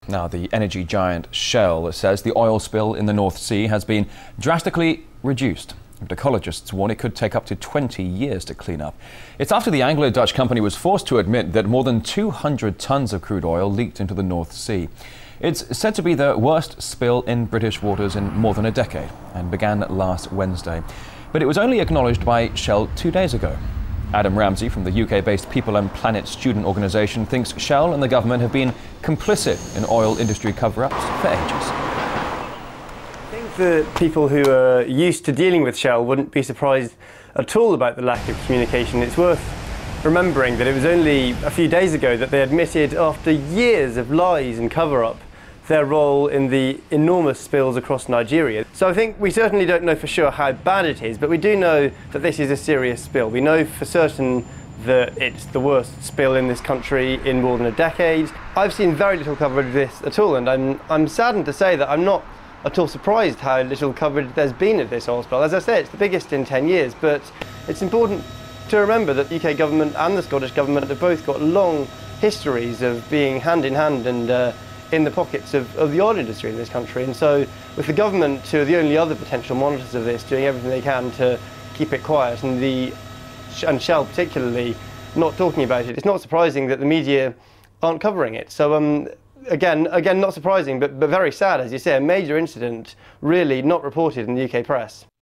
Now, the energy giant Shell says the oil spill in the North Sea has been drastically reduced. Ecologists warn it could take up to 20 years to clean up. It's after the Anglo-Dutch company was forced to admit that more than 200 tons of crude oil leaked into the North Sea. It's said to be the worst spill in British waters in more than a decade and began last Wednesday. But it was only acknowledged by Shell 2 days ago. Adam Ramsay from the UK-based People and Planet student organisation thinks Shell and the government have been complicit in oil industry cover-ups for ages. I think that people who are used to dealing with Shell wouldn't be surprised at all about the lack of communication. It's worth remembering that it was only a few days ago that they admitted, after years of lies and cover-up, their role in the enormous spills across Nigeria. So I think we certainly don't know for sure how bad it is, but we do know that this is a serious spill. We know for certain that it's the worst spill in this country in more than a decade. I've seen very little coverage of this at all, and I'm saddened to say that I'm not at all surprised how little coverage there's been of this oil spill. As I say, it's the biggest in 10 years, but it's important to remember that the UK government and the Scottish government have both got long histories of being hand in hand and in the pockets of the oil industry in this country. And so with the government, who are the only other potential monitors of this, doing everything they can to keep it quiet, and Shell particularly not talking about it, it's not surprising that the media aren't covering it. So again, not surprising, but very sad, as you say, a major incident really not reported in the UK press.